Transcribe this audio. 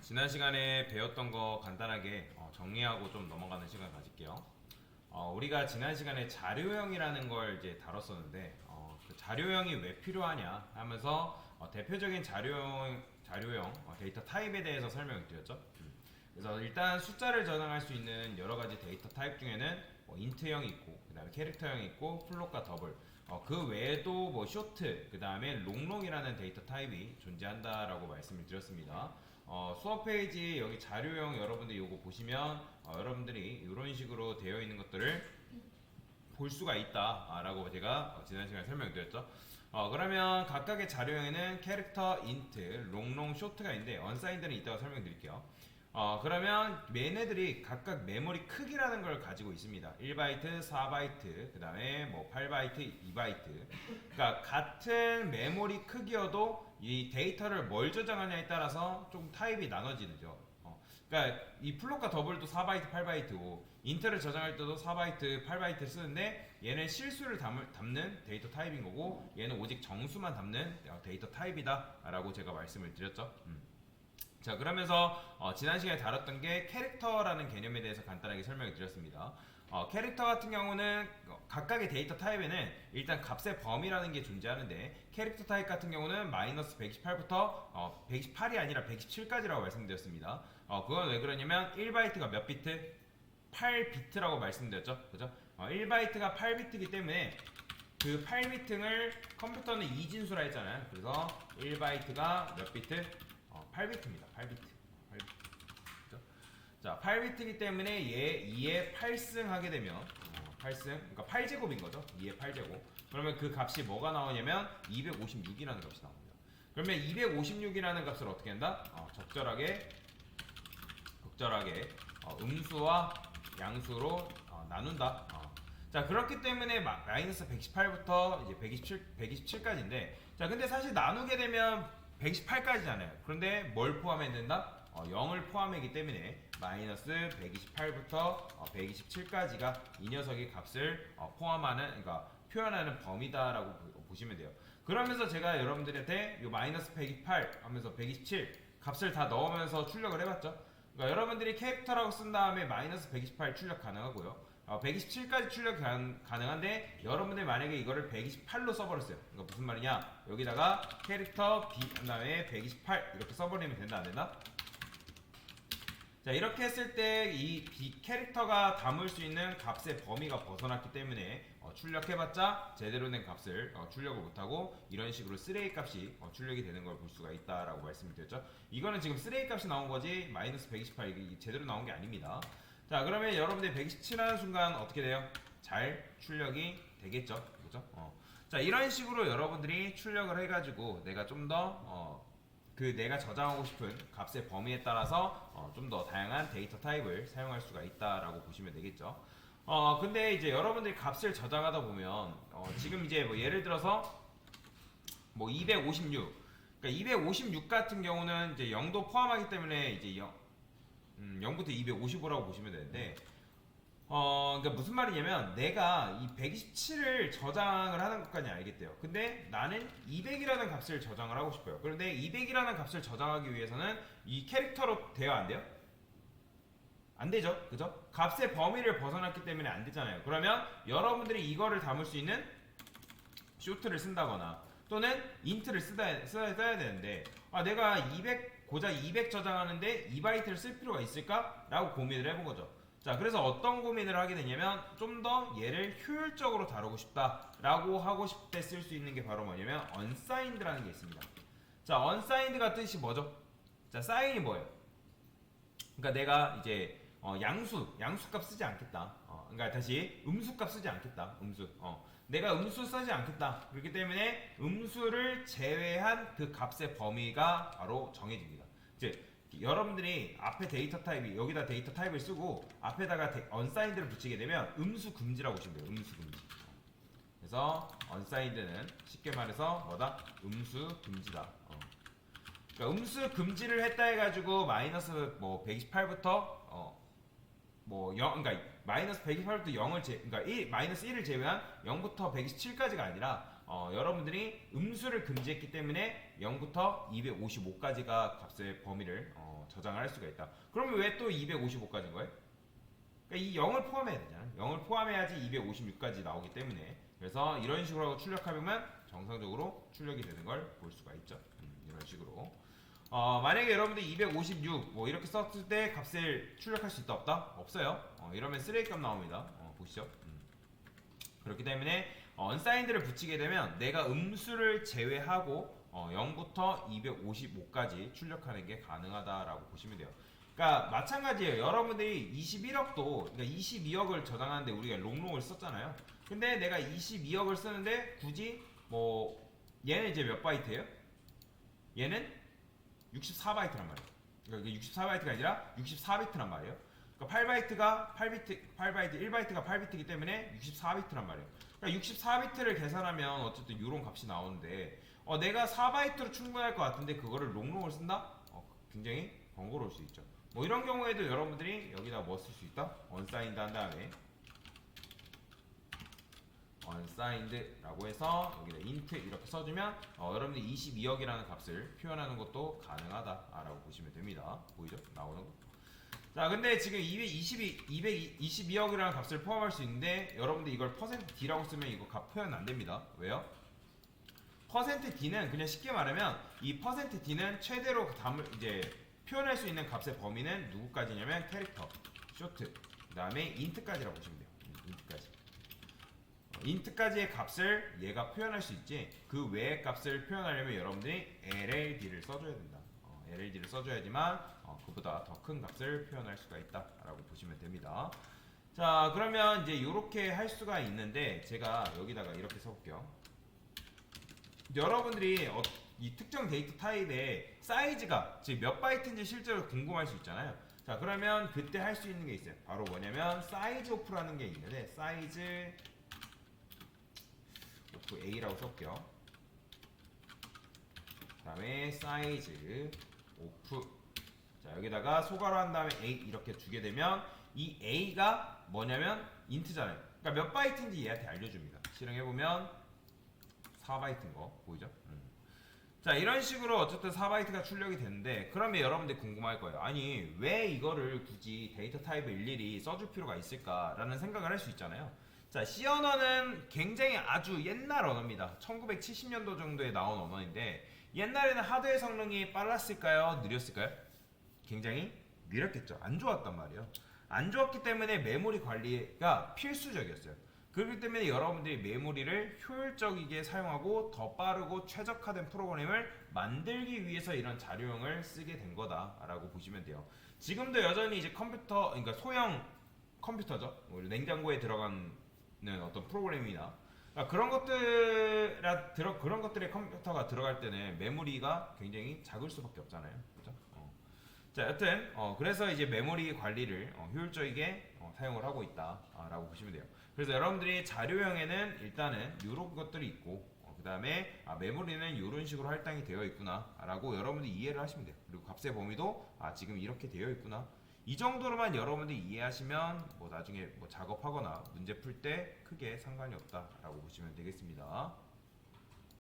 지난 시간에 배웠던 거 간단하게 정리하고 좀 넘어가는 시간 가질게요. 우리가 지난 시간에 자료형이라는 걸 이제 다뤘었는데, 그 자료형이 왜 필요하냐 하면서 대표적인 자료형 데이터 타입에 대해서 설명을 드렸죠. 그래서 일단 숫자를 저장할 수 있는 여러 가지 데이터 타입 중에는 인트형이 있고, 그 다음에 캐릭터형이 있고, 플롯과 더블, 그 외에도 쇼트, 그 다음에 롱롱이라는 데이터 타입이 존재한다라고 말씀을 드렸습니다. 수업 페이지 여기 자료형 여러분들이 이거 보시면 여러분들이 이런 식으로 되어 있는 것들을 볼 수가 있다라고 제가 지난 시간에 설명드렸죠. 그러면 각각의 자료형에는 캐릭터, 인트, 롱롱, 쇼트가 있는데 언사인드는 이따가 설명드릴게요. 그러면 얘네들이 각각 메모리 크기라는 걸 가지고 있습니다. 1바이트, 4바이트, 그 다음에 8바이트, 2바이트. 그러니까 같은 메모리 크기여도 이 데이터를 뭘 저장하냐에 따라서 좀 타입이 나눠지죠. 그러니까 이 플롯과 더블도 4바이트, 8바이트고 인트를 저장할 때도 4바이트, 8바이트를 쓰는데 얘는 실수를 담는 데이터 타입인 거고 얘는 오직 정수만 담는 데이터 타입이다 라고 제가 말씀을 드렸죠. 자, 그러면서 지난 시간에 다뤘던 게 캐릭터라는 개념에 대해서 간단하게 설명을 드렸습니다. 캐릭터 같은 경우는 각각의 데이터 타입에는 일단 값의 범위라는 게 존재하는데 캐릭터 타입 같은 경우는 마이너스 128부터 128이 아니라 127까지라고 말씀드렸습니다. 그건 왜 그러냐면 1바이트가 몇 비트? 8비트라고 말씀드렸죠. 그죠? 1바이트가 8비트이기 때문에 그 8비트를 컴퓨터는 이진수라 했잖아요. 그래서 1바이트가 몇 비트? 8비트입니다. 8비트. 8비트. 그죠? 자, 8비트이기 때문에 얘 2에 8승 하게 되면 8승, 그러니까 8제곱인 거죠. 2에 8제곱. 그러면 그 값이 뭐가 나오냐면 256이라는 값이 나옵니다. 그러면 256이라는 값을 어떻게 한다? 적절하게 음수와 양수로 나눈다. 자, 그렇기 때문에 마이너스 118부터 이제 127까지인데, 자, 근데 사실 나누게 되면 128까지잖아요. 그런데 뭘 포함해야 된다? 0을 포함하기 때문에 마이너스 128부터 127까지가 이 녀석의 값을 포함하는, 그러니까 표현하는 범위다라고 보시면 돼요. 그러면서 제가 여러분들한테 이 마이너스 128 하면서 127 값을 다 넣으면서 출력을 해봤죠. 그러니까 여러분들이 캐릭터라고 쓴 다음에 마이너스 128 출력 가능하고요. 127까지 출력 가능한데 여러분들 만약에 이거를 128로 써버렸어요. 그러니까 무슨 말이냐? 여기다가 캐릭터 B 그 다음에 128 이렇게 써버리면 된다 안 된다? 자, 이렇게 했을 때 이 캐릭터가 담을 수 있는 값의 범위가 벗어났기 때문에 출력해봤자 제대로 된 값을 출력을 못하고 이런 식으로 쓰레기 값이 출력이 되는 걸 볼 수가 있다라고 말씀을 드렸죠. 이거는 지금 쓰레기 값이 나온 거지 마이너스 128 이게 제대로 나온 게 아닙니다. 자, 그러면 여러분들이 127 하는 순간 어떻게 돼요? 잘 출력이 되겠죠. 그죠? 자, 이런 식으로 여러분들이 출력을 해가지고 내가 좀 더 내가 저장하고 싶은 값의 범위에 따라서 좀 더 다양한 데이터 타입을 사용할 수가 있다라고 보시면 되겠죠. 근데 이제 여러분들이 값을 저장하다 보면 지금 이제 예를 들어서 256, 그러니까 256 같은 경우는 이제 0도 포함하기 때문에 이제 0부터 255라고 보시면 되는데 그러니까 무슨 말이냐면 내가 이 127을 저장을 하는 것까지 알겠대요. 근데 나는 200이라는 값을 저장을 하고 싶어요. 그런데 200이라는 값을 저장하기 위해서는 이 캐릭터로 돼야 안 돼요? 안 되죠. 그죠? 값의 범위를 벗어났기 때문에 안 되잖아요. 그러면 여러분들이 이거를 담을 수 있는 쇼트를 쓴다거나 또는 인트를 써야 되는데 내가 200 고작 200 저장하는데 2바이트를 쓸 필요가 있을까? 라고 고민을 해본 거죠. 자, 그래서 어떤 고민을 하게 되냐면 좀 더 얘를 효율적으로 다루고 싶다 라고 하고 싶을 때 쓸 수 있는 게 바로 뭐냐면 unsigned라는 게 있습니다. 자, unsigned가 뜻이 뭐죠? 자, sign이 뭐예요? 그러니까 내가 이제 양수값 쓰지 않겠다. 그러니까 다시 음수값 쓰지 않겠다. 내가 음수 쓰지 않겠다. 그렇기 때문에 음수를 제외한 그 값의 범위가 바로 정해집니다. 이제 여러분들이 앞에 데이터 타입이 여기다 데이터 타입을 쓰고 앞에다가 unsigned를 붙이게 되면 음수 금지라고 보시면 돼요. 음수 금지. 그래서 unsigned는 쉽게 말해서 뭐다? 음수 금지다. 그러니까 음수 금지를 했다 해가지고 마이너스 128부터 0, 그러니까 마이너스 128부터 0을 그러니까 마이너스 1을 제외한 0부터 127까지가 아니라 여러분들이 음수를 금지했기 때문에 0부터 255까지가 값의 범위를 저장을 할 수가 있다. 그러면 왜 또 255까지인 거예요? 그러니까 이 0을 포함해야 되잖아요. 0을 포함해야지 256까지 나오기 때문에, 그래서 이런 식으로 하고 출력하면 정상적으로 출력이 되는 걸 볼 수가 있죠. 이런 식으로. 만약에 여러분들이 256 뭐 이렇게 썼을 때 값을 출력할 수 있다 없다? 없어요. 이러면 쓰레기 값 나옵니다. 보시죠. 그렇기 때문에 unsigned를 붙이게 되면 내가 음수를 제외하고 0부터 255까지 출력하는 게 가능하다라고 보시면 돼요. 그러니까 마찬가지예요. 여러분들이 21억도, 그러니까 22억을 저장하는데 우리가 롱롱을 썼잖아요. 근데 내가 22억을 쓰는데 굳이 뭐 얘는 이제 몇 바이트예요? 얘는 64바이트란 말이에요. 그러니까 이게 64바이트가 아니라 64비트란 말이에요. 그러니까 8바이트가 8바이트, 1바이트가 8비트이기 때문에 64비트란 말이에요. 그러니까 64비트를 계산하면 어쨌든 이런 값이 나오는데 내가 4바이트로 충분할 것 같은데 그거를 롱롱을 쓴다? 굉장히 번거로울 수 있죠. 뭐 이런 경우에도 여러분들이 여기다 뭐 쓸 수 있다? unsigned 한 다음에 unsigned라고 해서 여기다 int 이렇게 써주면 여러분들이 22억이라는 값을 표현하는 것도 가능하다라고 보시면 됩니다. 보이죠? 나오는 거. 자, 근데 지금 222억이라는 값을 포함할 수 있는데 여러분들 이걸 %d라고 쓰면 이거 값 표현 안 됩니다. 왜요? %d는 그냥 쉽게 말하면 이 %d는 최대로 이제 표현할 수 있는 값의 범위는 누구까지냐면 캐릭터, 쇼트, 그다음에 int까지라고 보시면 돼요. int까지. int까지의 값을 얘가 표현할 수 있지 그 외의 값을 표현하려면 여러분들이 LLD를 써줘야 된다. LLD를 써줘야지만 그보다 더 큰 값을 표현할 수가 있다라고 보시면 됩니다. 자, 그러면 이제 이렇게 할 수가 있는데 제가 여기다가 이렇게 써볼게요. 여러분들이 이 특정 데이터 타입의 사이즈가 지금 몇 바이트인지 실제로 궁금할 수 있잖아요. 자, 그러면 그때 할 수 있는 게 있어요. 바로 뭐냐면 사이즈 오프라는 게 있는데 사이즈 오프 A라고 써볼게요. 그 다음에 사이즈 오프, 자 여기다가 소괄호 한 다음에 A 이렇게 주게 되면 이 A가 뭐냐면 인트잖아요. 그러니까 몇 바이트인지 얘한테 알려줍니다. 실행해보면 4바이트인 거 보이죠? 자, 이런 식으로 어쨌든 4바이트가 출력이 되는데 그러면 여러분들이 궁금할 거예요. 아니 왜 이거를 굳이 데이터 타입을 일일이 써줄 필요가 있을까라는 생각을 할 수 있잖아요. 자, C 언어는 굉장히 아주 옛날 언어입니다. 1970년도 정도에 나온 언어인데 옛날에는 하드웨어 성능이 빨랐을까요? 느렸을까요? 굉장히 느렸겠죠. 안 좋았단 말이에요. 안 좋았기 때문에 메모리 관리가 필수적이었어요. 그렇기 때문에 여러분들이 메모리를 효율적이게 사용하고 더 빠르고 최적화된 프로그램을 만들기 위해서 이런 자료형을 쓰게 된 거다라고 보시면 돼요. 지금도 여전히 이제 컴퓨터, 그러니까 소형 컴퓨터죠. 우리 냉장고에 들어가는 어떤 프로그램이나 그런 것들의 컴퓨터가 들어갈 때는 메모리가 굉장히 작을 수밖에 없잖아요. 그렇죠? 자, 여튼 그래서 이제 메모리 관리를 효율적이게 사용을 하고 있다라고 보시면 돼요. 그래서 여러분들이 자료형에는 일단은 이런 것들이 있고 그 다음에 메모리는 이런 식으로 할당이 되어 있구나라고 여러분들이 이해를 하시면 돼요. 그리고 값의 범위도 지금 이렇게 되어 있구나. 이 정도로만 여러분들이 이해하시면 뭐 나중에 뭐 작업하거나 문제 풀 때 크게 상관이 없다라고 보시면 되겠습니다.